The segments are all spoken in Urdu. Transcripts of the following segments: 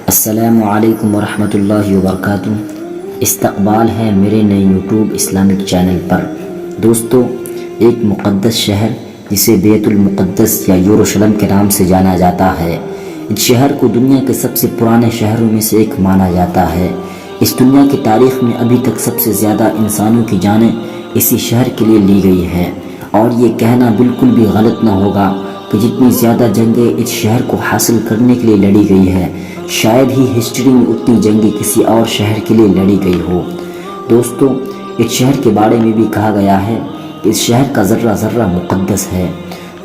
السلام علیکم ورحمۃ اللہ وبرکاتہ۔ استقبال ہے میرے نئے یوٹیوب اسلامک چینل پر۔ دوستو، ایک مقدس شہر جسے بیت المقدس یا یروشلم کے نام سے جانا جاتا ہے، اس شہر کو دنیا کے سب سے پرانے شہروں میں سے ایک مانا جاتا ہے۔ اس دنیا کی تاریخ میں ابھی تک سب سے زیادہ انسانوں کی جانیں اسی شہر کے لیے لی گئی ہیں، اور یہ کہنا بالکل بھی غلط نہ ہوگا کہ جتنی زیادہ جنگیں اس شہر کو حاصل کرنے کے لیے لڑی گئی ہے، شاید ہی ہسٹری میں اتنی جنگیں کسی اور شہر کے لیے لڑی گئی ہو۔ دوستو، اس شہر کے بارے میں بھی کہا گیا ہے کہ اس شہر کا ذرہ ذرہ مقدس ہے۔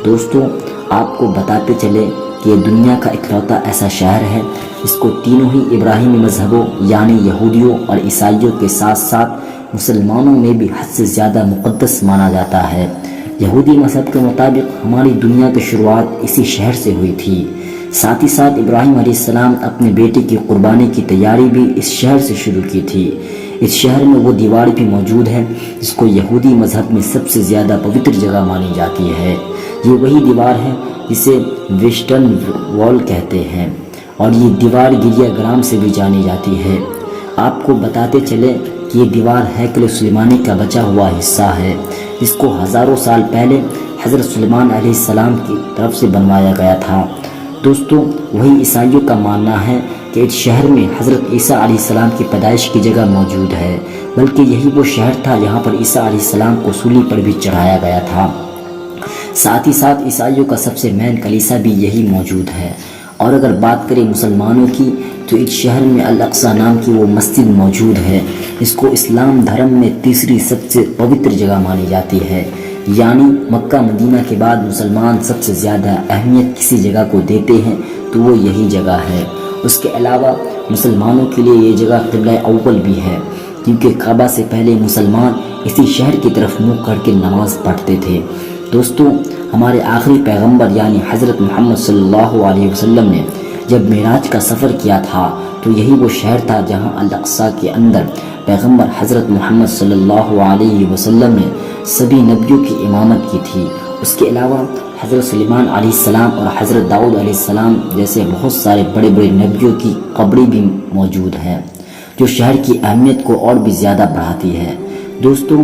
دوستو، آپ کو بتاتے چلے کہ یہ دنیا کا اکلوتا ایسا شہر ہے جس کو تینوں ہی ابراہیمی مذہبوں یعنی یہودیوں اور عیسائیوں کے ساتھ ساتھ مسلمانوں میں بھی حد سے زیادہ مقدس مانا جاتا ہے۔ یہودی مذہب کے مطابق ہماری دنیا کی شروعات اسی شہر سے ہوئی تھی۔ ساتھ ہی ساتھ ابراہیم علیہ السلام اپنے بیٹے کی قربانی کی تیاری بھی اس شہر سے شروع کی تھی۔ اس شہر میں وہ دیوار بھی موجود ہے جس کو یہودی مذہب میں سب سے زیادہ پوتر جگہ مانی جاتی ہے۔ یہ وہی دیوار ہے جسے ویسٹرن وال کہتے ہیں، اور یہ دیوار گریا گرام سے بھی جانی جاتی ہے۔ آپ کو بتاتے چلے کہ یہ دیوار ہیکل سلیمانی کا بچا ہوا حصہ ہے، جس کو ہزاروں سال پہلے حضرت سلیمان علیہ السلام کی طرف سے بنوایا گیا تھا۔ دوستو، وہی عیسائیوں کا ماننا ہے کہ اس شہر میں حضرت عیسیٰ علیہ السلام کی پیدائش کی جگہ موجود ہے، بلکہ یہی وہ شہر تھا جہاں پر عیسیٰ علیہ السلام کو سولی پر بھی چڑھایا گیا تھا۔ ساتھ ہی ساتھ عیسائیوں کا سب سے مین کلیسا بھی یہی موجود ہے۔ اور اگر بات کریں مسلمانوں کی، تو اس شہر میں الاقصی نام کی وہ مسجد موجود ہے جس کو اسلام دھرم میں تیسری سب سے پوتر جگہ مانی جاتی ہے، یعنی مکہ مدینہ کے بعد مسلمان سب سے زیادہ اہمیت کسی جگہ کو دیتے ہیں تو وہ یہی جگہ ہے۔ اس کے علاوہ مسلمانوں کے لیے یہ جگہ قبلہ اول بھی ہے، کیونکہ کعبہ سے پہلے مسلمان اسی شہر کی طرف منہ کر کے نماز پڑھتے تھے۔ دوستو، ہمارے آخری پیغمبر یعنی حضرت محمد صلی اللہ علیہ وسلم نے جب معراج کا سفر کیا تھا تو یہی وہ شہر تھا جہاں الاقصی کے اندر پیغمبر حضرت محمد صلی اللہ علیہ وسلم نے سبھی نبیوں کی امامت کی تھی۔ اس کے علاوہ حضرت سلیمان علیہ السلام اور حضرت داؤد علیہ السلام جیسے بہت سارے بڑے بڑے نبیوں کی قبریں بھی موجود ہیں، جو شہر کی اہمیت کو اور بھی زیادہ بڑھاتی ہے۔ دوستو،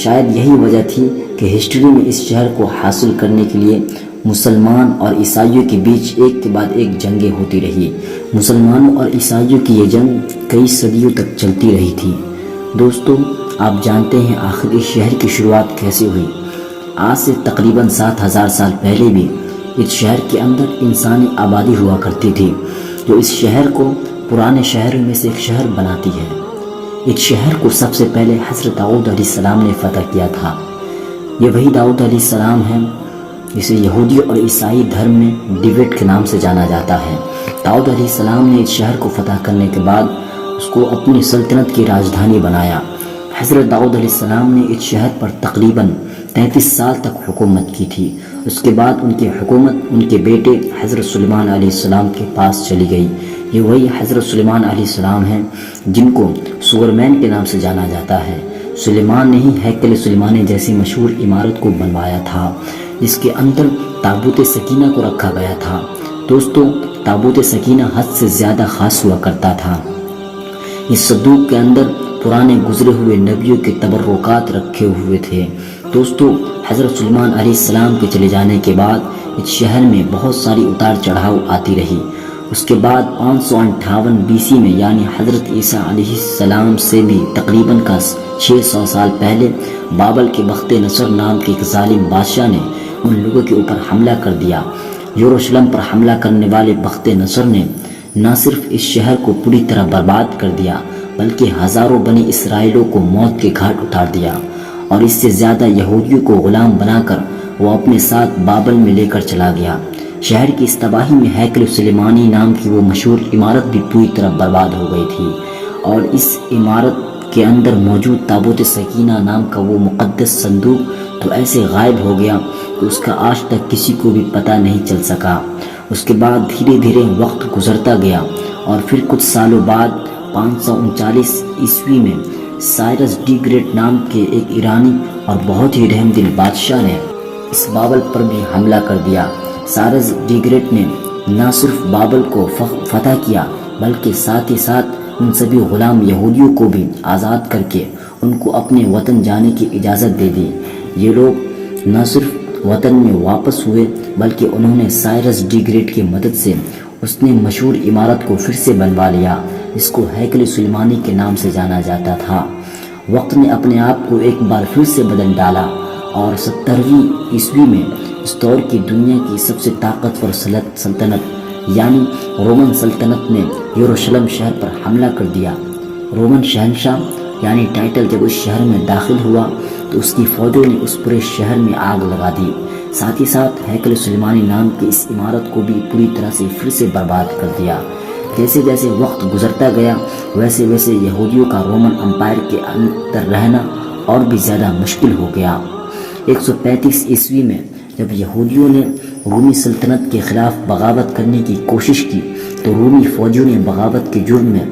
شاید یہی وجہ تھی کہ ہسٹری میں اس شہر کو حاصل کرنے کے لیے مسلمان اور عیسائیوں کے بیچ ایک کے بعد ایک جنگیں ہوتی رہی۔ مسلمانوں اور عیسائیوں کی یہ جنگ کئی صدیوں تک چلتی رہی تھی۔ دوستو، آپ جانتے ہیں آخر اس شہر کی شروعات کیسے ہوئی؟ آج سے تقریباً 7000 سال پہلے بھی اس شہر کے اندر انسانی آبادی ہوا کرتی تھی، جو اس شہر کو پرانے شہروں میں سے ایک شہر بناتی ہے۔ اس شہر کو سب سے پہلے حضرت داؤد علیہ السلام نے فتح کیا تھا۔ یہ وہی داؤد علیہ السلام ہے جسے یہودی اور عیسائی دھرم میں ڈیوڈ کے نام سے جانا جاتا ہے۔ داؤد علیہ السلام نے اس شہر کو فتح کرنے کے بعد اس کو اپنی سلطنت کی راجدھانی بنایا۔ حضرت داؤد علیہ السلام نے اس شہر پر تقریباً 33 سال تک حکومت کی تھی۔ اس کے بعد ان کی حکومت ان کے بیٹے حضرت سلیمان علیہ السلام کے پاس چلی گئی۔ یہ وہی حضرت سلیمان علیہ السلام ہیں جن کو سورمین کے نام سے جانا جاتا ہے۔ سلیمان نے ہی ہیکل سلیمانی جیسی مشہور عمارت کو بنوایا تھا، جس کے اندر تابوت سکینہ کو رکھا گیا تھا۔ دوستو، تابوت سکینہ حد سے زیادہ خاص ہوا کرتا تھا۔ اس صندوق کے اندر پرانے گزرے ہوئے نبیوں کے تبرکات رکھے ہوئے تھے۔ دوستو، حضرت سلیمان علیہ السلام کے چلے جانے کے بعد اس شہر میں بہت ساری اتار چڑھاؤ آتی رہی۔ اس کے بعد 558 BC میں یعنی حضرت عیسیٰ علیہ السلام سے بھی تقریباً 600 سال پہلے بابل کے بخت نصر نام کے ایک ظالم بادشاہ نے ان لوگوں کے اوپر حملہ کر دیا۔ یروشلم پر حملہ کرنے والے بخت نصر نے نہ صرف اس شہر کو پوری طرح برباد کر دیا بلکہ ہزاروں بنی اسرائیلوں کو موت کے گھاٹ اتار دیا، اور اس سے زیادہ یہودیوں کو غلام بنا کر وہ اپنے ساتھ بابل میں لے کر چلا گیا۔ شہر کی اس تباہی میں ہیکل سلیمانی نام کی وہ مشہور عمارت بھی پوری طرح برباد ہو گئی تھی، اور اس عمارت کے اندر موجود تابوت سکینہ نام کا وہ مقدس صندوق تو ایسے غائب ہو گیا کہ اس کا آج تک کسی کو بھی پتہ نہیں چل سکا۔ اس کے بعد دھیرے دھیرے وقت گزرتا گیا، اور پھر کچھ سالوں بعد 539 عیسوی میں سائرس دی گریٹ نام کے ایک ایرانی اور بہت ہی رحم دل بادشاہ نے اس بابل پر بھی حملہ کر دیا۔ سائرس دی گریٹ نے نہ صرف بابل کو فتح کیا بلکہ ساتھ ہی ساتھ ان سبھی غلام یہودیوں کو بھی آزاد کر کے ان کو اپنے وطن جانے کی اجازت دے دی۔ یہ لوگ نہ صرف وطن میں واپس ہوئے بلکہ انہوں نے سائرس دی گریٹ کی مدد سے اس نے مشہور عمارت کو پھر سے بنوا لیا جس کو ہیکل سلیمانی کے نام سے جانا جاتا تھا۔ وقت نے اپنے آپ کو ایک بار پھر سے بدل ڈالا اور 70ویں عیسوی میں اس دور کی دنیا کی سب سے طاقتور سلطنت یعنی رومن سلطنت نے یروشلم شہر پر حملہ کر دیا۔ رومن شہنشاہ یعنی ٹائٹل جب اس شہر میں داخل ہوا تو اس کی فوجوں نے اس پورے شہر میں آگ لگا دی، ساتھ ہی ساتھ ہیکل سلیمانی نام کی اس عمارت کو بھی پوری طرح سے پھر سے برباد کر دیا۔ جیسے جیسے وقت گزرتا گیا ویسے ویسے یہودیوں کا رومن امپائر کے اندر رہنا اور بھی زیادہ مشکل ہو گیا۔ 135 عیسوی میں جب یہودیوں نے رومی سلطنت کے خلاف بغاوت کرنے کی کوشش کی تو رومی فوجیوں نے بغاوت کے جرم میں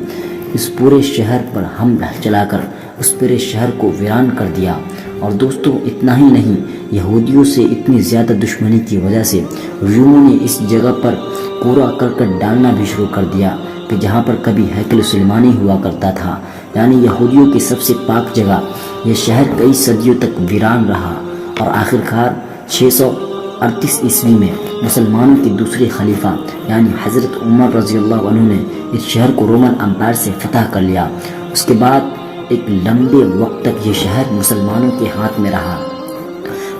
اس پورے شہر پر حملہ چلا کر اس پورے شہر کو ویران کر دیا۔ اور دوستو اتنا ہی نہیں، یہودیوں سے اتنی زیادہ دشمنی کی وجہ سے رومیوں نے اس جگہ پر کوڑا کرکٹ ڈالنا بھی شروع کر دیا کہ جہاں پر کبھی ہیکل سلیمانی ہوا کرتا تھا، یعنی یہودیوں کی سب سے پاک جگہ۔ یہ شہر کئی صدیوں تک ویران رہا اور آخرکار 638 عیسوی میں مسلمانوں کے دوسرے خلیفہ یعنی حضرت عمر رضی اللہ عنہ نے اس شہر کو رومن امپائر سے فتح کر لیا۔ اس کے بعد ایک لمبے وقت تک یہ شہر مسلمانوں کے ہاتھ میں رہا،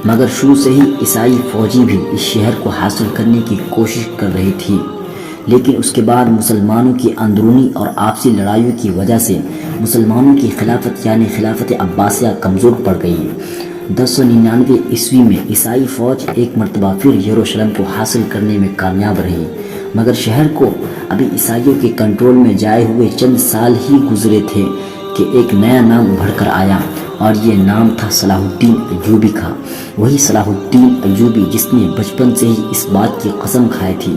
مگر شروع سے ہی عیسائی فوجی بھی اس شہر کو حاصل کرنے کی کوشش کر رہی تھی، لیکن اس کے بعد مسلمانوں کی اندرونی اور آپسی لڑائیوں کی وجہ سے مسلمانوں کی خلافت یعنی خلافت عباسیہ کمزور پڑ گئی۔ 1099 عیسوی میں عیسائی فوج ایک مرتبہ پھر یروشلم کو حاصل کرنے میں کامیاب رہی، مگر شہر کو ابھی عیسائیوں کے کنٹرول میں جائے ہوئے چند سال ہی گزرے تھے کہ ایک نیا نام ابھر کر آیا اور یہ نام تھا صلاح الدین ایوبی کا۔ وہی صلاح الدین ایوبی جس نے بچپن سے ہی اس بات کی قسم کھائی تھی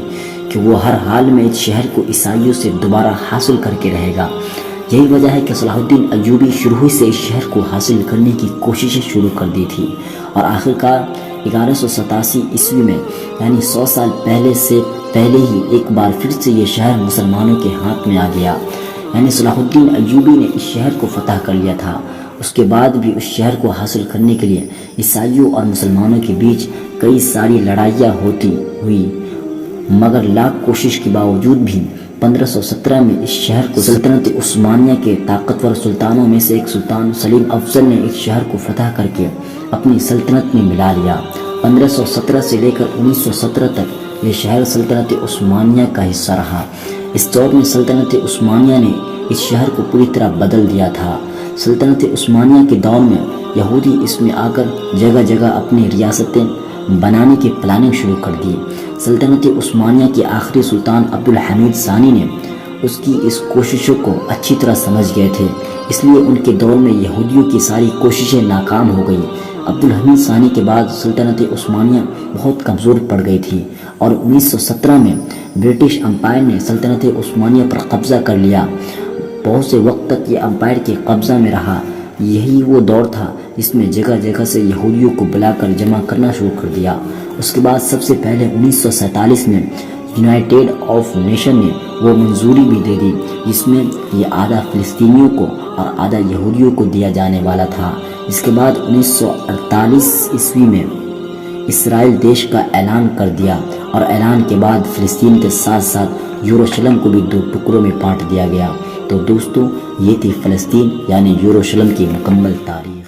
کہ وہ ہر حال میں اس شہر کو عیسائیوں سے دوبارہ حاصل کر کے رہے گا۔ یہی وجہ ہے کہ صلاح الدین ایوبی شروع سے اس شہر کو حاصل کرنے کی کوششیں شروع کر دی تھی اور آخرکار 1187 عیسوی میں یعنی 100 سال پہلے ہی ایک بار پھر سے یہ شہر مسلمانوں کے ہاتھ میں آ گیا، یعنی صلاح الدین ایوبی نے اس شہر کو فتح کر لیا تھا۔ اس کے بعد بھی اس شہر کو حاصل کرنے کے لیے عیسائیوں اور مسلمانوں کے بیچ کئی ساری لڑائیاں ہوتی ہوئی، مگر لاکھ کوشش کے باوجود بھی 1517 میں اس شہر کو سلطنت عثمانیہ کے طاقتور سلطانوں میں سے ایک سلطان سلیم افضل نے اس شہر کو فتح کر کے اپنی سلطنت میں ملا لیا۔ 1517 سے لے کر 1917 تک یہ شہر سلطنت عثمانیہ کا حصہ رہا۔ اس دور میں سلطنت عثمانیہ نے اس شہر کو پوری طرح بدل دیا تھا۔ سلطنت عثمانیہ کے دور میں یہودی اس میں آ کر جگہ جگہ اپنی ریاستیں بنانے کی پلاننگ شروع کر دی۔ سلطنت عثمانیہ کے آخری سلطان عبدالحمید ثانی نے اس کی اس کوششوں کو اچھی طرح سمجھ گئے تھے، اس لیے ان کے دور میں یہودیوں کی ساری کوششیں ناکام ہو گئی۔ عبدالحمید ثانی کے بعد سلطنت عثمانیہ بہت کمزور پڑ گئی تھی اور 1917 میں برٹش امپائر نے سلطنت عثمانیہ پر قبضہ کر لیا۔ بہت سے وقت تک یہ امپائر کے قبضہ میں رہا۔ یہی وہ دور تھا جس میں جگہ جگہ سے یہودیوں کو بلا کر جمع کرنا شروع کر دیا۔ اس کے بعد سب سے پہلے 1947 میں یونائٹڈ آف نیشن نے وہ منظوری بھی دے دی جس میں یہ آدھا فلسطینیوں کو اور آدھا یہودیوں کو دیا جانے والا تھا۔ اس کے بعد 1948 عیسوی میں اسرائیل دیش کا اعلان کر دیا اور اعلان کے بعد فلسطین کے ساتھ ساتھ یروشلم کو بھی 2 ٹکڑوں میں بانٹ دیا گیا۔ تو دوستو یہ تھی فلسطین یعنی یروشلم کی مکمل تاریخ۔